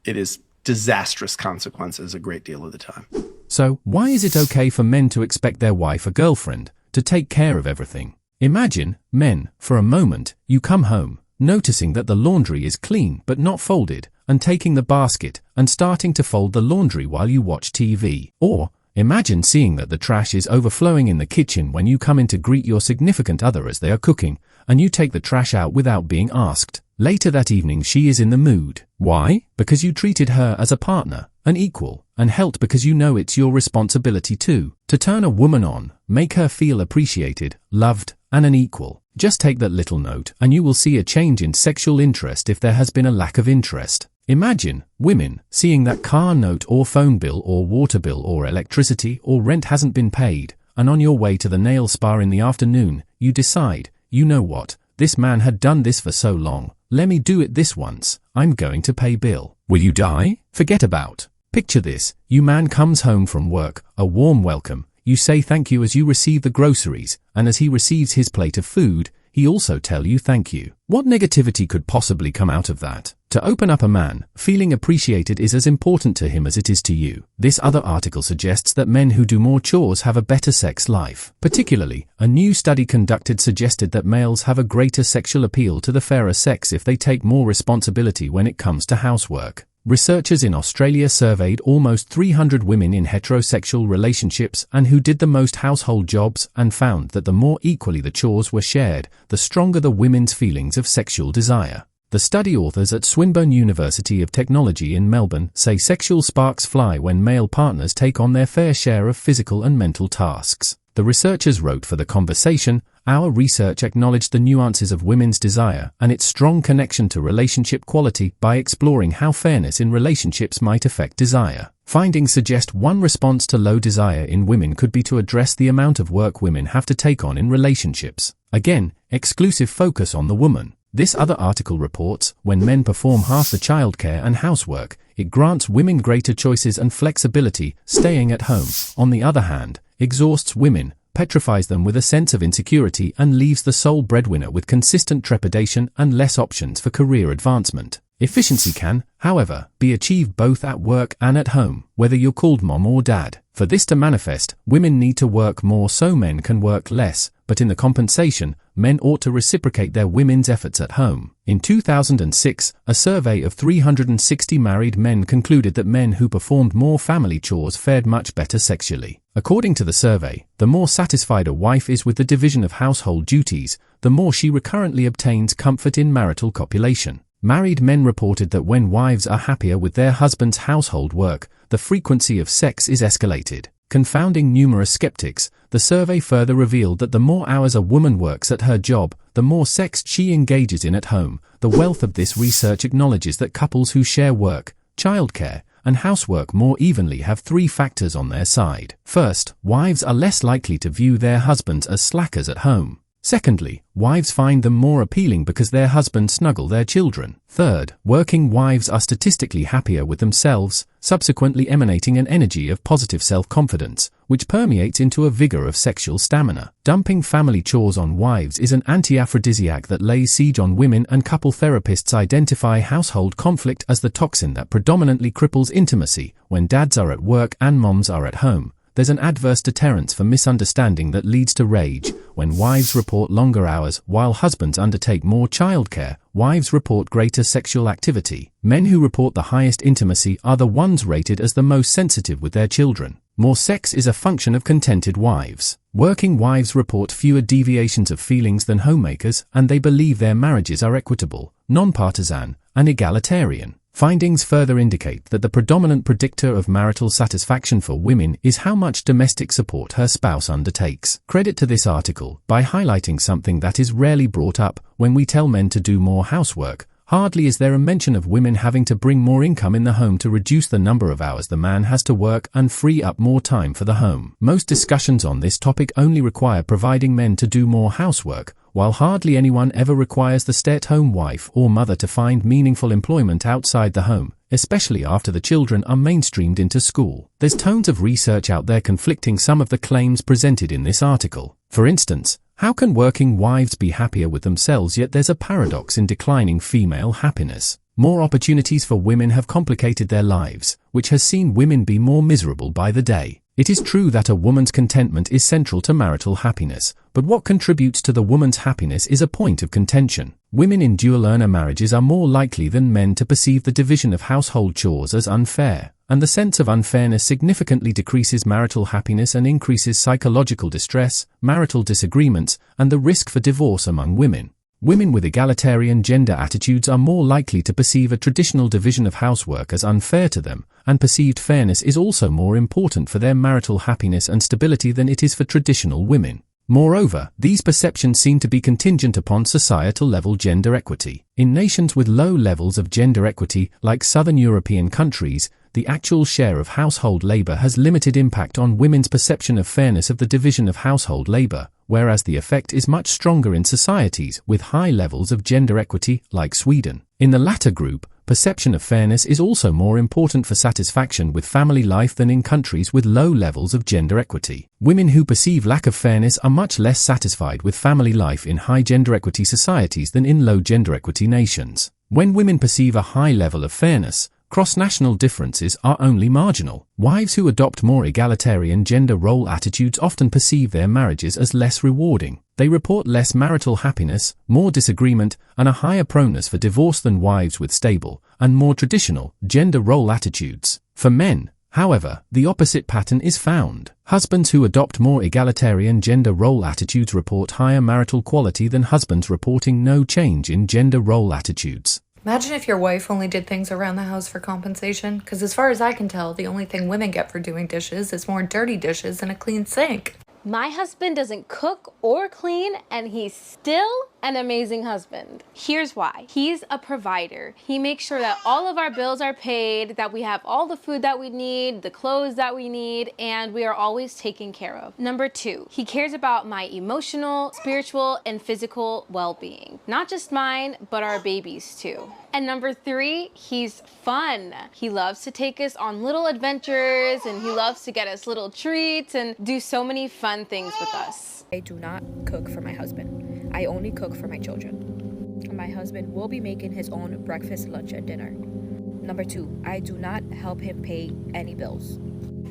Speaker 31: is disastrous consequences a great deal of the time.
Speaker 3: So, why is it okay for men to expect their wife or girlfriend to take care of everything? Imagine, men, for a moment, you come home, noticing that the laundry is clean but not folded, and taking the basket and starting to fold the laundry while you watch TV. Or, imagine seeing that the trash is overflowing in the kitchen when you come in to greet your significant other as they are cooking, and you take the trash out without being asked. Later that evening she is in the mood. Why? Because you treated her as a partner, an equal, and helped because you know it's your responsibility to turn a woman on, make her feel appreciated, loved, and an equal. Just take that little note and you will see a change in sexual interest if there has been a lack of interest. Imagine, women, seeing that car note or phone bill or water bill or electricity or rent hasn't been paid, and on your way to the nail spa in the afternoon, you decide, you know what, this man had done this for so long, let me do it this once, I'm going to pay bill. Will you die? Forget about. Picture this, you man comes home from work, a warm welcome, you say thank you as you receive the groceries, and as he receives his plate of food, he also tell you thank you. What negativity could possibly come out of that? To open up a man, feeling appreciated is as important to him as it is to you. This other article suggests that men who do more chores have a better sex life. Particularly, a new study conducted suggested that males have a greater sexual appeal to the fairer sex if they take more responsibility when it comes to housework. Researchers in Australia surveyed almost 300 women in heterosexual relationships and who did the most household jobs and found that the more equally the chores were shared, the stronger the women's feelings of sexual desire. The study authors at Swinburne University of Technology in Melbourne say sexual sparks fly when male partners take on their fair share of physical and mental tasks. The researchers wrote for The Conversation, our research acknowledged the nuances of women's desire and its strong connection to relationship quality by exploring how fairness in relationships might affect desire. Findings suggest one response to low desire in women could be to address the amount of work women have to take on in relationships. Again, exclusive focus on the woman. This other article reports, when men perform half the childcare and housework, it grants women greater choices and flexibility, staying at home. On the other hand, exhausts women, petrifies them with a sense of insecurity and leaves the sole breadwinner with consistent trepidation and less options for career advancement. Efficiency can, however, be achieved both at work and at home, whether you're called mom or dad. For this to manifest, women need to work more so men can work less, but in the compensation, men ought to reciprocate their women's efforts at home. In 2006, a survey of 360 married men concluded that men who performed more family chores fared much better sexually. According to the survey, the more satisfied a wife is with the division of household duties, the more she recurrently obtains comfort in marital copulation. Married men reported that when wives are happier with their husband's household work, the frequency of sex is escalated. Confounding numerous skeptics, the survey further revealed that the more hours a woman works at her job, the more sex she engages in at home. The wealth of this research acknowledges that couples who share work, childcare, and housework more evenly have three factors on their side. First, wives are less likely to view their husbands as slackers at home. Secondly, wives find them more appealing because their husbands snuggle their children. Third, working wives are statistically happier with themselves, subsequently emanating an energy of positive self-confidence, which permeates into a vigor of sexual stamina. Dumping family chores on wives is an anti-aphrodisiac that lays siege on women, and couple therapists identify household conflict as the toxin that predominantly cripples intimacy. When dads are at work and moms are at home, there's an adverse deterrence for misunderstanding that leads to rage. When wives report longer hours while husbands undertake more childcare, wives report greater sexual activity. Men who report the highest intimacy are the ones rated as the most sensitive with their children. More sex is a function of contented wives. Working wives report fewer deviations of feelings than homemakers, and they believe their marriages are equitable, non-partisan, and egalitarian. Findings further indicate that the predominant predictor of marital satisfaction for women is how much domestic support her spouse undertakes. Credit to this article by highlighting something that is rarely brought up. When we tell men to do more housework, hardly is there a mention of women having to bring more income in the home to reduce the number of hours the man has to work and free up more time for the home. Most discussions on this topic only require providing men to do more housework, while hardly anyone ever requires the stay-at-home wife or mother to find meaningful employment outside the home, especially after the children are mainstreamed into school. There's tons of research out there conflicting some of the claims presented in this article. For instance, how can working wives be happier with themselves, yet there's a paradox in declining female happiness? More opportunities for women have complicated their lives, which has seen women be more miserable by the day. It is true that a woman's contentment is central to marital happiness, but what contributes to the woman's happiness is a point of contention. Women in dual-earner marriages are more likely than men to perceive the division of household chores as unfair, and the sense of unfairness significantly decreases marital happiness and increases psychological distress, marital disagreements, and the risk for divorce among women. Women with egalitarian gender attitudes are more likely to perceive a traditional division of housework as unfair to them, and perceived fairness is also more important for their marital happiness and stability than it is for traditional women. Moreover, these perceptions seem to be contingent upon societal-level gender equity. In nations with low levels of gender equity, like Southern European countries, the actual share of household labor has limited impact on women's perception of fairness of the division of household labor, whereas the effect is much stronger in societies with high levels of gender equity, like Sweden. In the latter group, perception of fairness is also more important for satisfaction with family life than in countries with low levels of gender equity. Women who perceive lack of fairness are much less satisfied with family life in high gender equity societies than in low gender equity nations. When women perceive a high level of fairness, cross-national differences are only marginal. Wives who adopt more egalitarian gender role attitudes often perceive their marriages as less rewarding. They report less marital happiness, more disagreement, and a higher proneness for divorce than wives with stable, and more traditional, gender role attitudes. For men, however, the opposite pattern is found. Husbands who adopt more egalitarian gender role attitudes report higher marital quality than husbands reporting no change in gender role attitudes.
Speaker 1: Imagine if your wife only did things around the house for compensation, because as far as I can tell, the only thing women get for doing dishes is more dirty dishes and a clean sink.
Speaker 2: My husband doesn't cook or clean, and he's still an amazing husband. Here's why. He's a provider. He makes sure that all of our bills are paid, that we have all the food that we need, the clothes that we need, and we are always taken care of. Number 2, he cares about my emotional, spiritual, and physical well-being. Not just mine, but our babies too. And number 3, he's fun. He loves to take us on little adventures, and he loves to get us little treats and do so many fun things with us.
Speaker 10: I do not cook for my husband. I only cook for my children. My husband will be making his own breakfast, lunch, and dinner. Number 2, I do not help him pay any bills.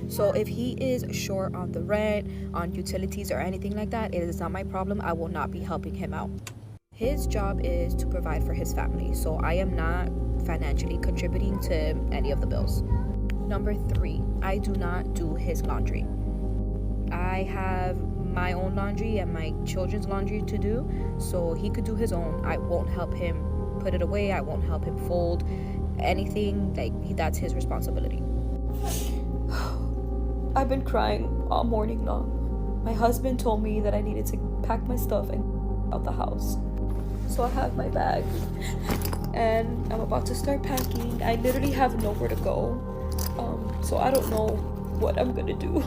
Speaker 10: So if he is short on the rent, on utilities, or anything like that, it is not my problem. I will not be helping him out. His job is to provide for his family, so I am not financially contributing to any of the bills. Number 3, I do not do his laundry. I have my own laundry and my children's laundry to do, so he could do his own. I won't help him put it away. I won't help him fold anything. That's his responsibility.
Speaker 8: I've been crying all morning long. My husband told me that I needed to pack my stuff and out the house. So I have my bag and I'm about to start packing. I literally have nowhere to go. So I don't know what I'm gonna do.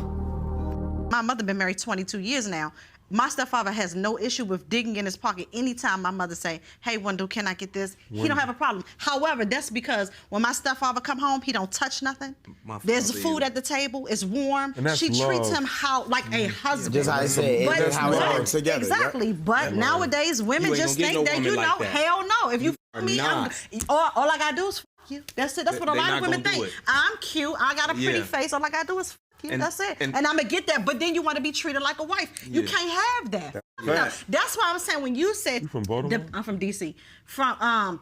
Speaker 16: My mother been married 22 years now. My stepfather has no issue with digging in his pocket anytime my mother say, hey, Wendell, can I get this? He don't have a problem. However, that's because when my stepfather come home, he don't touch nothing. There's food at the table. It's warm. She treats him like a husband.
Speaker 17: Just how I said, that's how it works together.
Speaker 16: Exactly. But nowadays, women just think that, hell no. If you me, all I got to do is you. That's it. That's what a lot of women think. I'm cute. I got a pretty face. All I got to do is you. That's it. And I'm going to get that. But then you want to be treated like a wife. You can't have that. That's why I'm saying when you said...
Speaker 18: You from Baltimore?
Speaker 16: I'm from D.C. From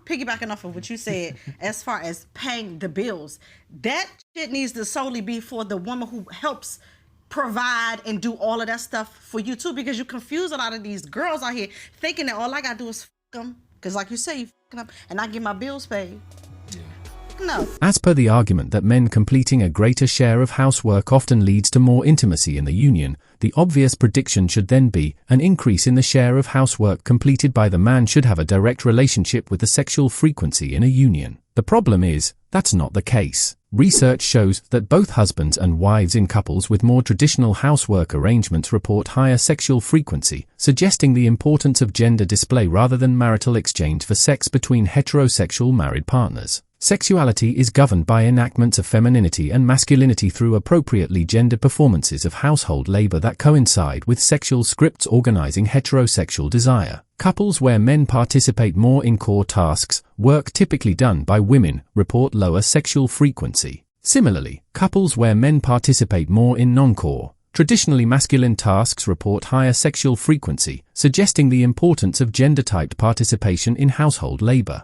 Speaker 16: piggybacking off of what you said as far as paying the bills, that shit needs to solely be for the woman who helps provide and do all of that stuff for you too, because you confuse a lot of these girls out here thinking that all I got to do is fuck them. Because like you say, you fucking up and I get my bills paid. No.
Speaker 3: As per the argument that men completing a greater share of housework often leads to more intimacy in the union, the obvious prediction should then be an increase in the share of housework completed by the man should have a direct relationship with the sexual frequency in a union. The problem is, that's not the case. Research shows that both husbands and wives in couples with more traditional housework arrangements report higher sexual frequency, suggesting the importance of gender display rather than marital exchange for sex between heterosexual married partners. Sexuality is governed by enactments of femininity and masculinity through appropriately gendered performances of household labor that coincide with sexual scripts organizing heterosexual desire. Couples where men participate more in core tasks, work typically done by women, report lower sexual frequency. Similarly, couples where men participate more in non-core, traditionally masculine tasks report higher sexual frequency, suggesting the importance of gender-typed participation in household labor.